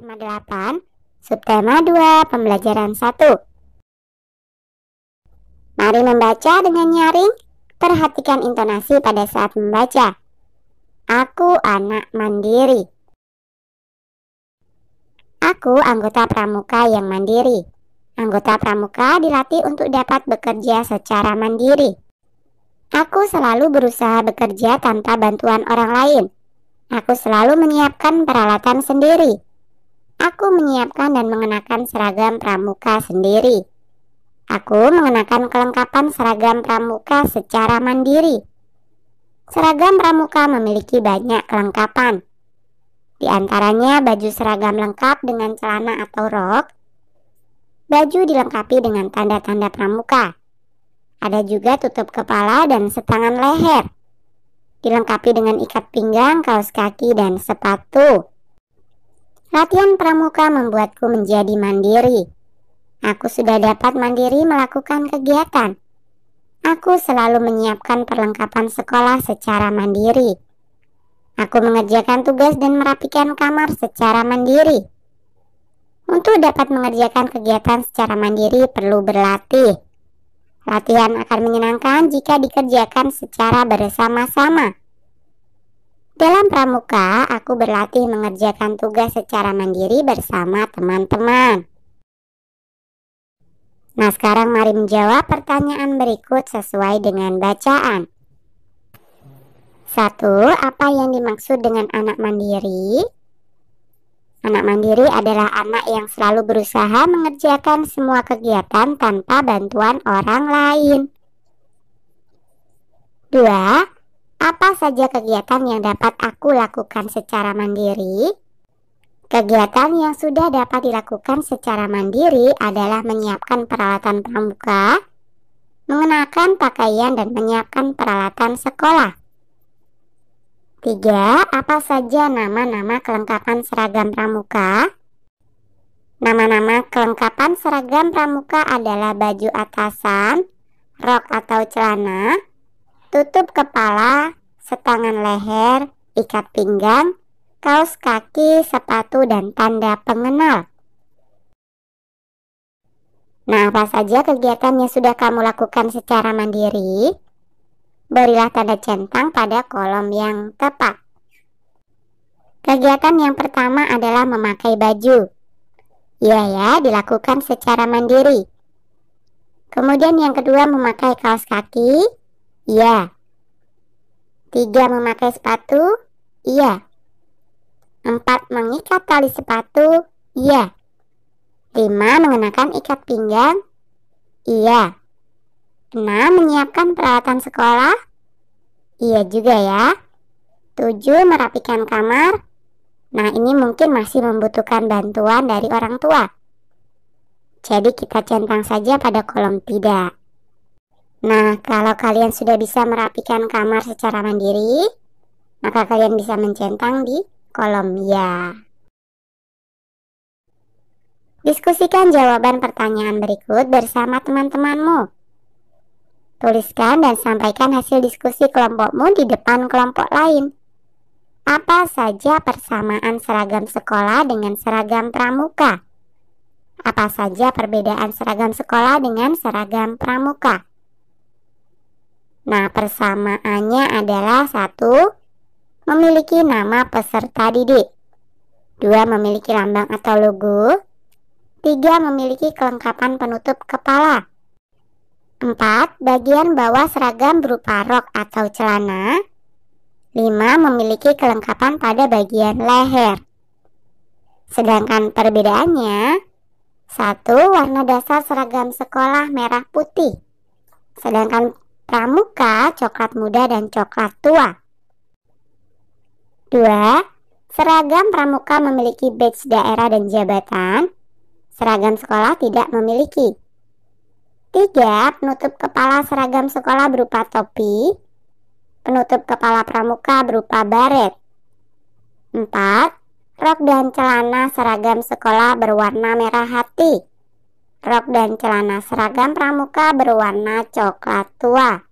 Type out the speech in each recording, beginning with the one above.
Tema 8, Subtema 2, Pembelajaran 1. Mari membaca dengan nyaring. Perhatikan intonasi pada saat membaca. Aku anak mandiri. Aku anggota pramuka yang mandiri. Anggota pramuka dilatih untuk dapat bekerja secara mandiri. Aku selalu berusaha bekerja tanpa bantuan orang lain. Aku selalu menyiapkan peralatan sendiri. Aku menyiapkan dan mengenakan seragam pramuka sendiri. Aku mengenakan kelengkapan seragam pramuka secara mandiri. Seragam pramuka memiliki banyak kelengkapan. Di antaranya baju seragam lengkap dengan celana atau rok. Baju dilengkapi dengan tanda-tanda pramuka. Ada juga tutup kepala dan setangan leher. Dilengkapi dengan ikat pinggang, kaos kaki, dan sepatu. Latihan pramuka membuatku menjadi mandiri. Aku sudah dapat mandiri melakukan kegiatan. Aku selalu menyiapkan perlengkapan sekolah secara mandiri. Aku mengerjakan tugas dan merapikan kamar secara mandiri. Untuk dapat mengerjakan kegiatan secara mandiri perlu berlatih. Latihan akan menyenangkan jika dikerjakan secara bersama-sama. Dalam pramuka, aku berlatih mengerjakan tugas secara mandiri bersama teman-teman. Nah, sekarang mari menjawab pertanyaan berikut sesuai dengan bacaan. 1. Apa yang dimaksud dengan anak mandiri? Anak mandiri adalah anak yang selalu berusaha mengerjakan semua kegiatan tanpa bantuan orang lain. 2. Apa saja kegiatan yang dapat aku lakukan secara mandiri? Kegiatan yang sudah dapat dilakukan secara mandiri adalah menyiapkan peralatan pramuka, mengenakan pakaian dan menyiapkan peralatan sekolah. 3. Apa saja nama-nama kelengkapan seragam pramuka? Nama-nama kelengkapan seragam pramuka adalah baju atasan, rok atau celana, tutup kepala, setangan leher, ikat pinggang, kaos kaki, sepatu, dan tanda pengenal. Nah, apa saja kegiatan yang sudah kamu lakukan secara mandiri? Berilah tanda centang pada kolom yang tepat. Kegiatan yang pertama adalah memakai baju. Iya ya, dilakukan secara mandiri. Kemudian yang kedua memakai kaos kaki. Iya. 3. Memakai sepatu. Iya. 4. Mengikat tali sepatu. Iya. 5. Mengenakan ikat pinggang. Iya. 6. Menyiapkan peralatan sekolah. Iya juga ya. 7. Merapikan kamar. Nah, ini mungkin masih membutuhkan bantuan dari orang tua. Jadi kita centang saja pada kolom tidak. Nah, kalau kalian sudah bisa merapikan kamar secara mandiri, maka kalian bisa mencentang di kolom ya. Diskusikan jawaban pertanyaan berikut bersama teman-temanmu. Tuliskan dan sampaikan hasil diskusi kelompokmu di depan kelompok lain. Apa saja persamaan seragam sekolah dengan seragam pramuka? Apa saja perbedaan seragam sekolah dengan seragam pramuka? Nah, persamaannya adalah 1. Memiliki nama peserta didik. 2. Memiliki lambang atau logo. 3. Memiliki kelengkapan penutup kepala. 4. Bagian bawah seragam berupa rok atau celana. 5. Memiliki kelengkapan pada bagian leher. Sedangkan perbedaannya, 1. Warna dasar seragam sekolah merah putih. Sedangkan pramuka coklat muda dan coklat tua. 2. Seragam pramuka memiliki badge daerah dan jabatan. Seragam sekolah tidak memiliki. 3. Penutup kepala seragam sekolah berupa topi. Penutup kepala pramuka berupa baret. 4. Rok dan celana seragam sekolah berwarna merah hati. Rok dan celana seragam pramuka berwarna coklat tua.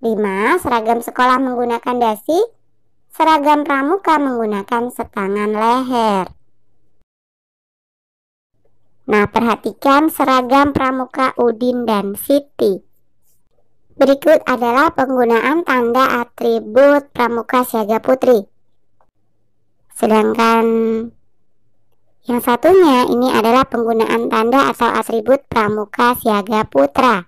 5. Seragam sekolah menggunakan dasi. Seragam pramuka menggunakan setangan leher. Nah, perhatikan seragam pramuka Udin dan Siti. Berikut adalah penggunaan tanda atribut pramuka siaga putri. Sedangkan yang satunya ini adalah penggunaan tanda atau atribut pramuka siaga putra.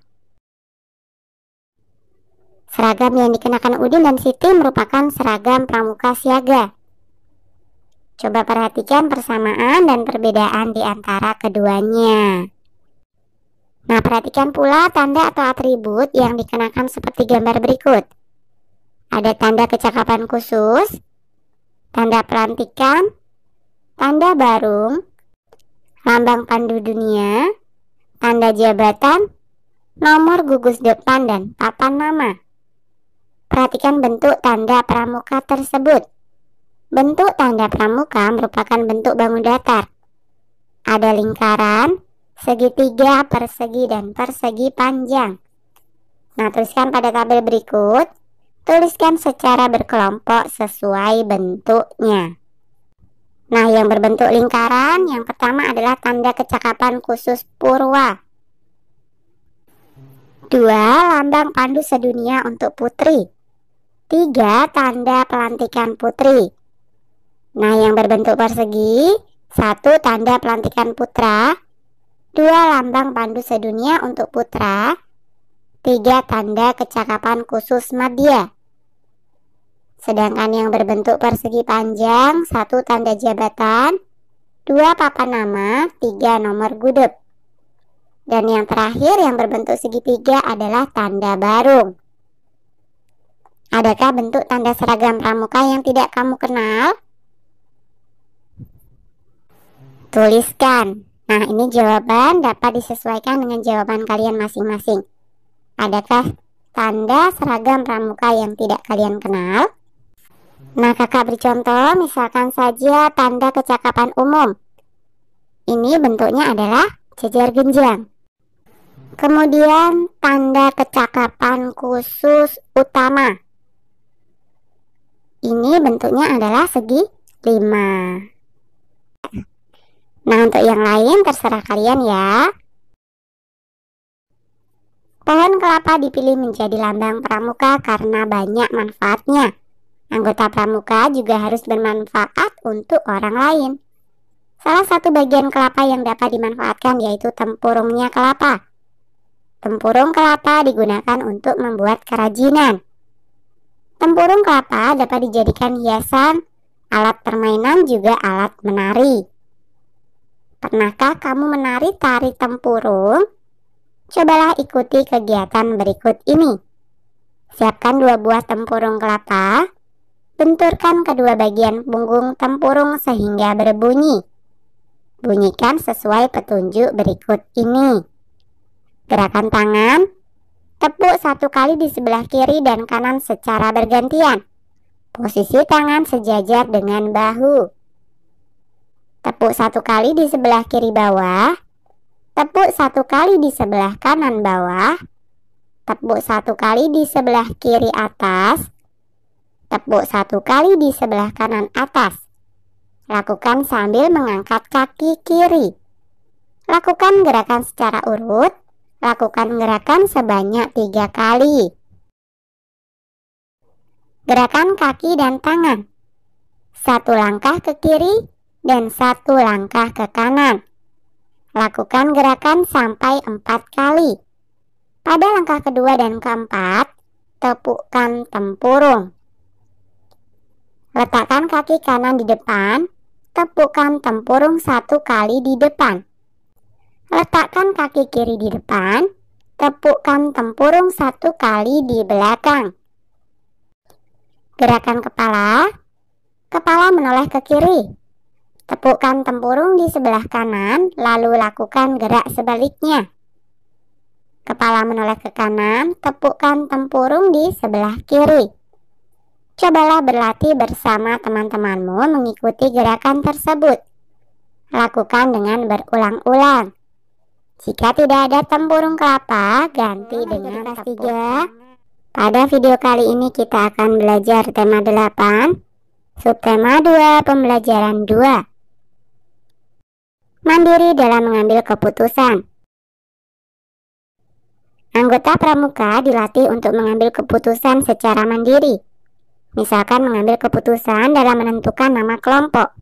Seragam yang dikenakan Udin dan Siti merupakan seragam pramuka siaga. Coba perhatikan persamaan dan perbedaan di antara keduanya. Nah, perhatikan pula tanda atau atribut yang dikenakan seperti gambar berikut. Ada tanda kecakapan khusus, tanda pelantikan, tanda barung, lambang pandu dunia, tanda jabatan, nomor gugus depan, dan papan nama. Perhatikan bentuk tanda pramuka tersebut. Bentuk tanda pramuka merupakan bentuk bangun datar. Ada lingkaran, segitiga, persegi, dan persegi panjang. Nah, tuliskan pada tabel berikut. Tuliskan secara berkelompok sesuai bentuknya. Nah, yang berbentuk lingkaran, yang pertama adalah tanda kecakapan khusus Purwa. 2. Lambang pandu sedunia untuk putri. 3. Tanda pelantikan putri. Nah, yang berbentuk persegi, 1. Tanda pelantikan putra, 2. Lambang pandu sedunia untuk putra, 3. Tanda kecakapan khusus madya. Sedangkan yang berbentuk persegi panjang, 1. Tanda jabatan, 2. Papan nama, 3. Nomor gudeg. Dan yang terakhir yang berbentuk segitiga adalah tanda barung. Adakah bentuk tanda seragam pramuka yang tidak kamu kenal? Tuliskan. Nah, ini jawaban dapat disesuaikan dengan jawaban kalian masing-masing. Adakah tanda seragam pramuka yang tidak kalian kenal? Nah, kakak beri contoh, misalkan saja tanda kecakapan umum. Ini bentuknya adalah jejer genjang. Kemudian tanda kecakapan khusus utama. Ini bentuknya adalah segi 5. Nah, untuk yang lain terserah kalian ya. Pohon kelapa dipilih menjadi lambang pramuka karena banyak manfaatnya. Anggota pramuka juga harus bermanfaat untuk orang lain. Salah satu bagian kelapa yang dapat dimanfaatkan yaitu tempurungnya kelapa. Tempurung kelapa digunakan untuk membuat kerajinan. Tempurung kelapa dapat dijadikan hiasan, alat permainan, juga alat menari. Pernahkah kamu menari tari tempurung? Cobalah ikuti kegiatan berikut ini. Siapkan 2 buah tempurung kelapa. Benturkan kedua bagian punggung tempurung sehingga berbunyi. Bunyikan sesuai petunjuk berikut ini. Gerakan tangan. Tepuk 1 kali di sebelah kiri dan kanan secara bergantian. Posisi tangan sejajar dengan bahu. Tepuk 1 kali di sebelah kiri bawah. Tepuk 1 kali di sebelah kanan bawah. Tepuk 1 kali di sebelah kiri atas. Tepuk 1 kali di sebelah kanan atas. Lakukan sambil mengangkat kaki kiri. Lakukan gerakan secara urut. Lakukan gerakan sebanyak 3 kali. Gerakan kaki dan tangan. 1 langkah ke kiri dan 1 langkah ke kanan. Lakukan gerakan sampai 4 kali. Pada langkah kedua dan keempat, tepukkan tempurung. Letakkan kaki kanan di depan, tepukkan tempurung 1 kali di depan. Letakkan kaki kiri di depan, tepukkan tempurung 1 kali di belakang. Gerakan kepala. Kepala menoleh ke kiri. Tepukkan tempurung di sebelah kanan, lalu lakukan gerak sebaliknya. Kepala menoleh ke kanan, tepukkan tempurung di sebelah kiri. Cobalah berlatih bersama teman-temanmu mengikuti gerakan tersebut. Lakukan dengan berulang-ulang. Jika tidak ada tempurung kelapa, ganti dengan kelas 3. Pada video kali ini kita akan belajar tema 8, subtema 2, pembelajaran 2. Mandiri dalam mengambil keputusan. Anggota pramuka dilatih untuk mengambil keputusan secara mandiri. Misalkan mengambil keputusan dalam menentukan nama kelompok.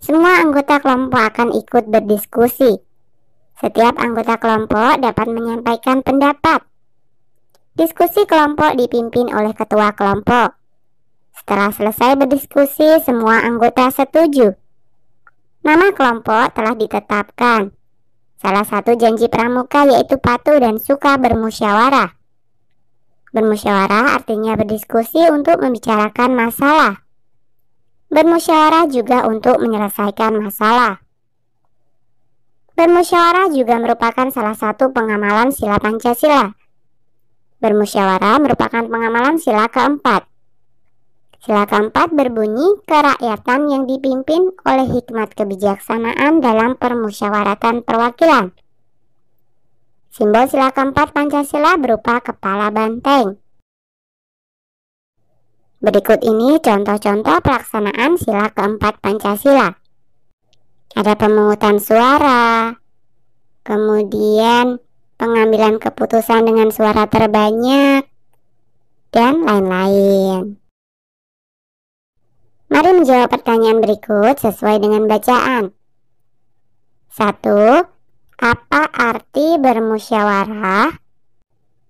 Semua anggota kelompok akan ikut berdiskusi. Setiap anggota kelompok dapat menyampaikan pendapat. Diskusi kelompok dipimpin oleh ketua kelompok. Setelah selesai berdiskusi, semua anggota setuju. Nama kelompok telah ditetapkan. Salah satu janji pramuka yaitu patuh dan suka bermusyawarah. Bermusyawarah artinya berdiskusi untuk membicarakan masalah. Bermusyawarah juga untuk menyelesaikan masalah. Bermusyawarah juga merupakan salah satu pengamalan sila Pancasila. Bermusyawarah merupakan pengamalan sila keempat. Sila keempat berbunyi kerakyatan yang dipimpin oleh hikmat kebijaksanaan dalam permusyawaratan perwakilan. Simbol sila keempat Pancasila berupa kepala banteng. Berikut ini contoh-contoh pelaksanaan sila keempat Pancasila. Ada pemungutan suara, kemudian pengambilan keputusan dengan suara terbanyak, dan lain-lain. Mari menjawab pertanyaan berikut sesuai dengan bacaan. 1. Apa arti bermusyawarah?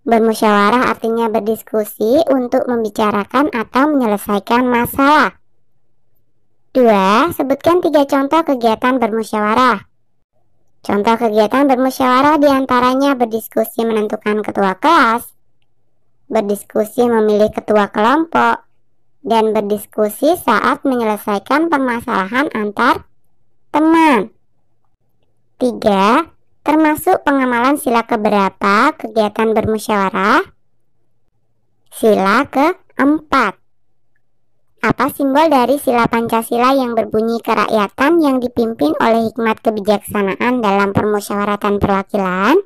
Bermusyawarah artinya berdiskusi untuk membicarakan atau menyelesaikan masalah. 2. Sebutkan 3 contoh kegiatan bermusyawarah. Contoh kegiatan bermusyawarah diantaranya berdiskusi menentukan ketua kelas, berdiskusi memilih ketua kelompok, dan berdiskusi saat menyelesaikan permasalahan antar teman. 3. Termasuk pengamalan sila keberapa kegiatan bermusyawarah? Sila keempat. Apa simbol dari sila Pancasila yang berbunyi kerakyatan yang dipimpin oleh hikmat kebijaksanaan dalam permusyawaratan perwakilan?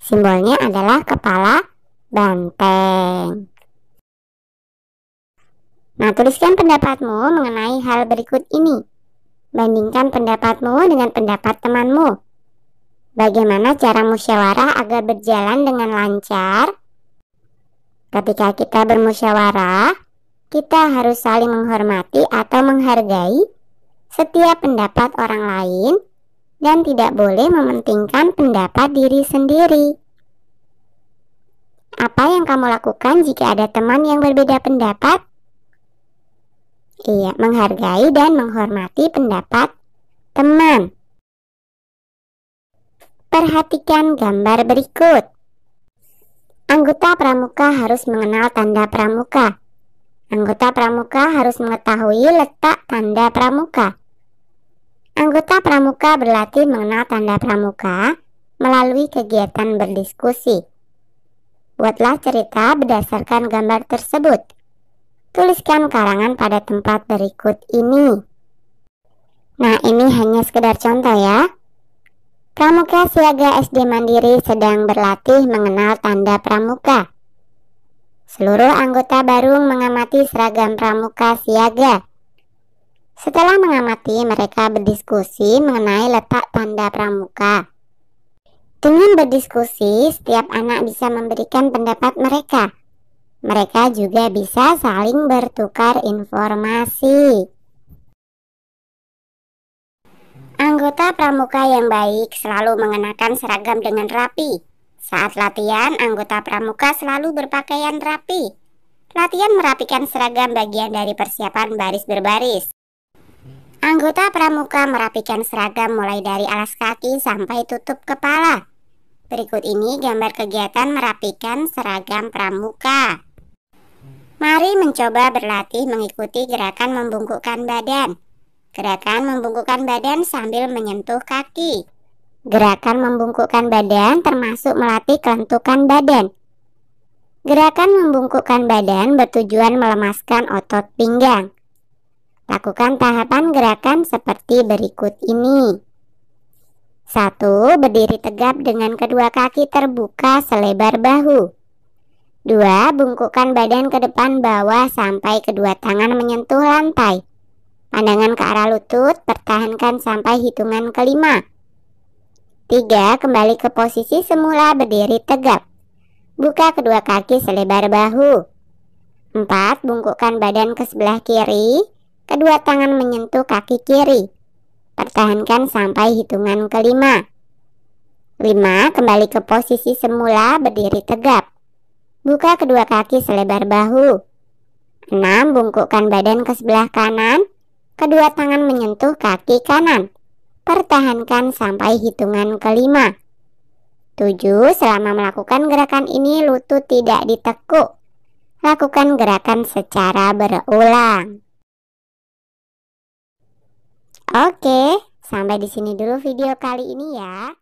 Simbolnya adalah kepala banteng. Nah, tuliskan pendapatmu mengenai hal berikut ini. Bandingkan pendapatmu dengan pendapat temanmu. Bagaimana cara musyawarah agar berjalan dengan lancar? Ketika kita bermusyawarah, kita harus saling menghormati atau menghargai setiap pendapat orang lain dan tidak boleh mementingkan pendapat diri sendiri. Apa yang kamu lakukan jika ada teman yang berbeda pendapat? Iya, menghargai dan menghormati pendapat teman. Perhatikan gambar berikut. Anggota pramuka harus mengenal tanda pramuka. Anggota pramuka harus mengetahui letak tanda pramuka. Anggota pramuka berlatih mengenal tanda pramuka melalui kegiatan berdiskusi. Buatlah cerita berdasarkan gambar tersebut. Tuliskan karangan pada tempat berikut ini. Nah, ini hanya sekedar contoh ya. Pramuka Siaga SD Mandiri sedang berlatih mengenal tanda pramuka. Seluruh anggota baru mengamati seragam pramuka siaga. Setelah mengamati, mereka berdiskusi mengenai letak tanda pramuka. Dengan berdiskusi, setiap anak bisa memberikan pendapat mereka. Mereka juga bisa saling bertukar informasi. Anggota pramuka yang baik selalu mengenakan seragam dengan rapi. Saat latihan, anggota pramuka selalu berpakaian rapi. Latihan merapikan seragam bagian dari persiapan baris berbaris. Anggota pramuka merapikan seragam mulai dari alas kaki sampai tutup kepala. Berikut ini gambar kegiatan merapikan seragam pramuka. Mari mencoba berlatih mengikuti gerakan membungkukkan badan. Gerakan membungkukkan badan sambil menyentuh kaki. Gerakan membungkukkan badan termasuk melatih kelentukan badan. Gerakan membungkukkan badan bertujuan melemaskan otot pinggang. Lakukan tahapan gerakan seperti berikut ini. 1. Berdiri tegap dengan kedua kaki terbuka selebar bahu. 2. Bungkukkan badan ke depan bawah sampai kedua tangan menyentuh lantai. Pandangan ke arah lutut, pertahankan sampai hitungan kelima. 3. Kembali ke posisi semula berdiri tegap. Buka kedua kaki selebar bahu. 4. Bungkukkan badan ke sebelah kiri. Kedua tangan menyentuh kaki kiri. Pertahankan sampai hitungan kelima. 5. Kembali ke posisi semula berdiri tegap. Buka kedua kaki selebar bahu. 6. Bungkukkan badan ke sebelah kanan. Kedua tangan menyentuh kaki kanan. Pertahankan sampai hitungan kelima. 7. Selama melakukan gerakan ini lutut tidak ditekuk. Lakukan gerakan secara berulang. Oke, sampai di sini dulu video kali ini ya.